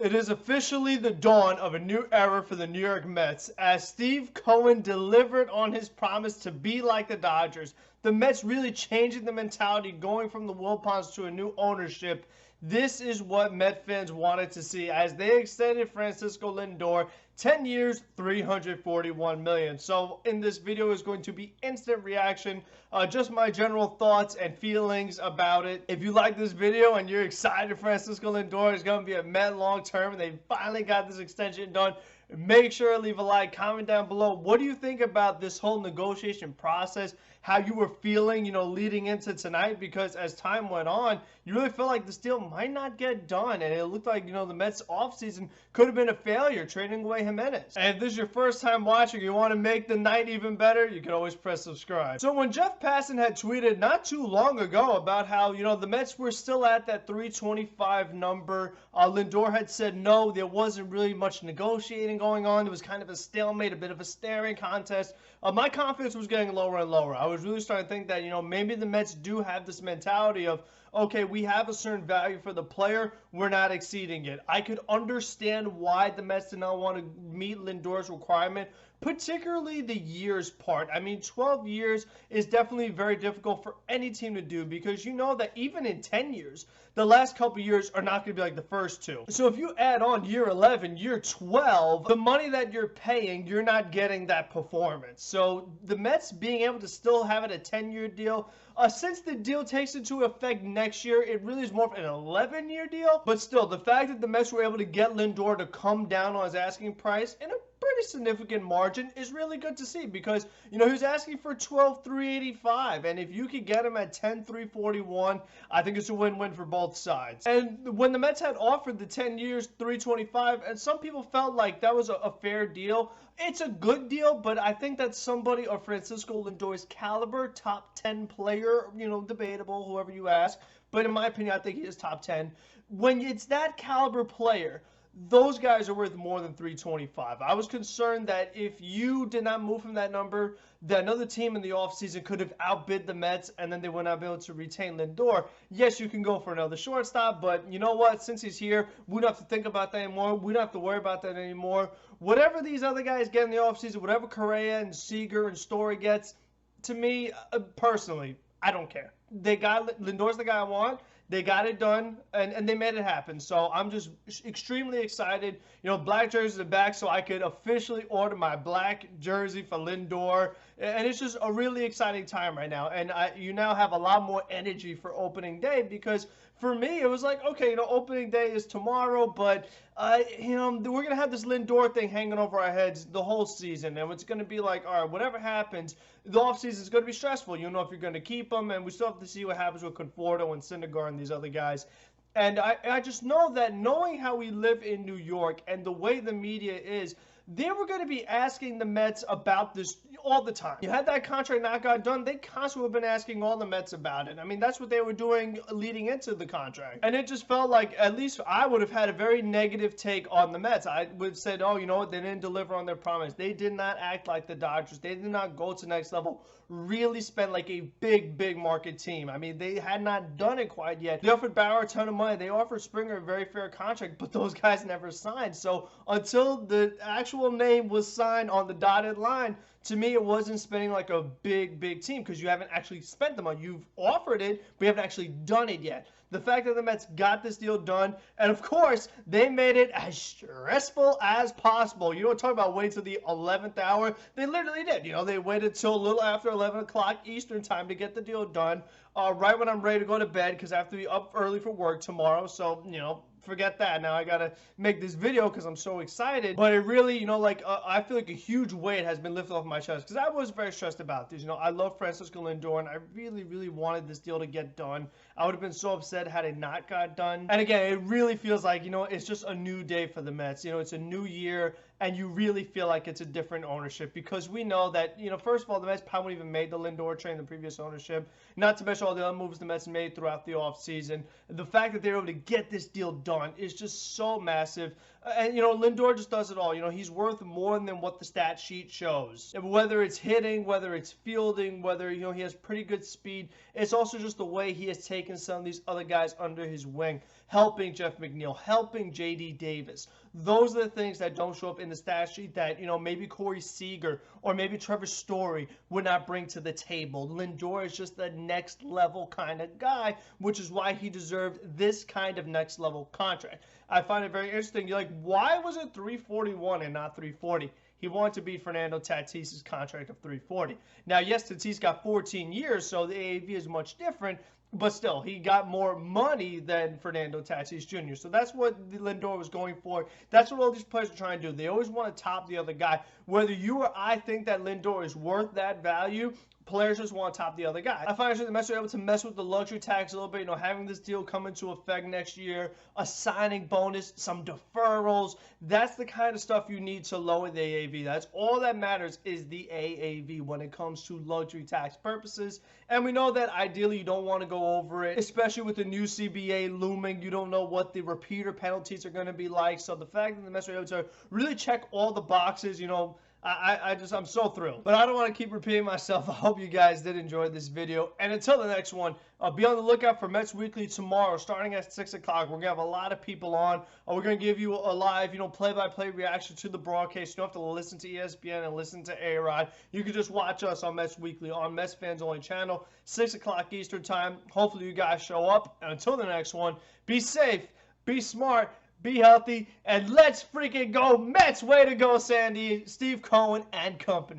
It is officially the dawn of a new era for the New York Mets as Steve Cohen delivered on his promise to be like the Dodgers. The Mets really changing the mentality, going from the Wilpons to a new ownership. This is what Met fans wanted to see as they extended Francisco Lindor 10 years, $341 million. So in this video is going to be instant reaction, just my general thoughts and feelings about it. If you like this video and you're excited Francisco Lindor is going to be a Met long term and they finally got this extension done, make sure to leave a like, comment down below. What do you think about this whole negotiation process? How you were feeling, leading into tonight? Because as time went on, you really felt like this deal might not get done. And it looked like, the Mets offseason could have been a failure, trading away Jimenez. And if this is your first time watching, you want to make the night even better, you can always press subscribe. So when Jeff Passan had tweeted not too long ago about how, the Mets were still at that 325 number, Lindor had said no, there wasn't really much negotiating going on. It was kind of a stalemate, a bit of a staring contest. My confidence was getting lower and lower. I was really starting to think that, maybe the Mets do have this mentality of, okay, we have a certain value for the player, we're not exceeding it. I could understand why the Mets did not want to meet Lindor's requirement, particularly the years part. I mean, 12 years is definitely very difficult for any team to do because you know that even in 10 years, the last couple years are not going to be like the first two. So if you add on year 11, year 12, the money that you're paying, you're not getting that performance. So the Mets being able to still have it a 10-year deal, since the deal takes into effect next year, it really is more of an 11-year deal. But still, the fact that the Mets were able to get Lindor to come down on his asking price in a pretty significant margin is really good to see because, he was asking for $12,385, and if you could get him at $10,341, I think it's a win-win for both sides. And when the Mets had offered the 10 years, $325, and some people felt like that was a fair deal. It's a good deal, but I think that somebody of Francisco Lindor's caliber, top 10 player, debatable, whoever you ask, but in my opinion, I think he is top 10. When it's that caliber player, those guys are worth more than $325. I was concerned that if you did not move from that number, that another team in the offseason could have outbid the Mets and then they would not be able to retain Lindor. Yes, you can go for another shortstop, but you know what? Since he's here, we don't have to think about that anymore. We don't have to worry about that anymore. Whatever these other guys get in the offseason, whatever Correa and Seager and Story gets, to me, personally, I don't care. Lindor's the guy I want. They got it done, and they made it happen. So I'm just extremely excited. Black jerseys are back, so I could officially order my black jersey for Lindor. And it's just a really exciting time right now. And you now have a lot more energy for opening day because for me, it was like, okay, opening day is tomorrow, but, we're going to have this Lindor thing hanging over our heads the whole season. And it's going to be like, all right, whatever happens, the offseason is going to be stressful. You don't know if you're going to keep them, and we still have to see what happens with Conforto and Syndergaard and these other guys. And I just know that knowing how we live in New York and the way the media is, they were going to be asking the Mets about this all the time. You had that contract not got done, they constantly have been asking all the Mets about it. I mean, that's what they were doing leading into the contract. And it just felt like, at least I would have had a very negative take on the Mets. I would have said, oh, you know what, they didn't deliver on their promise. They did not act like the Dodgers. They did not go to the next level, really spend like a big market team. I mean, they had not done it quite yet. They offered Bauer a ton of money. They offered Springer a very fair contract, but those guys never signed. So until the actual name was signed on the dotted line, to me, it wasn't spending like a big team because you haven't actually spent the money. You've offered it, but you haven't actually done it yet. The fact that the Mets got this deal done, and of course, they made it as stressful as possible. You don't talk about waiting till the 11th hour. They literally did. They waited till a little after 11 o'clock Eastern time to get the deal done. Right when I'm ready to go to bed because I have to be up early for work tomorrow. So, forget that. Now I gotta make this video because I'm so excited. But it really, I feel like a huge weight has been lifted off my chest because I was very stressed about this. I love Francisco Lindor, and I really wanted this deal to get done. I would have been so upset had it not got done. And again, it really feels like, it's just a new day for the Mets. It's a new year, and you really feel like it's a different ownership because we know that, first of all, the Mets probably even made the Lindor trade in the previous ownership, not to mention all the other moves the Mets made throughout the offseason. The fact that they were able to get this deal done done is just so massive. And, you know, Lindor just does it all. You know, he's worth more than what the stat sheet shows. And whether it's hitting, whether it's fielding, whether, you know, he has pretty good speed, it's also just the way he has taken some of these other guys under his wing, helping Jeff McNeil, helping J.D. Davis. Those are the things that don't show up in the stat sheet that, you know, maybe Corey Seager or maybe Trevor Story would not bring to the table. Lindor is just the next level kind of guy, which is why he deserved this kind of next level contract. I find it very interesting. You're like, why was it 341 and not 340? He wanted to beat Fernando Tatis's contract of 340. Now, yes, Tatis got 14 years, so the AAV is much different, but still, he got more money than Fernando Tatis Jr. So that's what Lindor was going for. That's what all these players are trying to do. They always want to top the other guy. Whether you or I think that Lindor is worth that value, players just want to top the other guy. I find the Mets are able to mess with the luxury tax a little bit, you know, having this deal come into effect next year, a signing bonus, some deferrals. That's the kind of stuff you need to lower the AAV. That's all that matters is the AAV when it comes to luxury tax purposes. And we know that ideally you don't want to go over it, especially with the new CBA looming. You don't know what the repeater penalties are going to be like. So the fact that the Mets are able to really check all the boxes, you know, I'm so thrilled. But I don't want to keep repeating myself. I hope you guys did enjoy this video. And until the next one, be on the lookout for Mets Weekly tomorrow, starting at 6 o'clock. We're going to have a lot of people on. We're going to give you a live, you know, play-by-play reaction to the broadcast. You don't have to listen to ESPN and listen to A-Rod. You can just watch us on Mets Weekly on Mets Fans Only channel, 6 o'clock Eastern Time. Hopefully you guys show up. And until the next one, be safe, be smart, be healthy, and let's freaking go Mets! Way to go, Sandy, Steve Cohen, and company.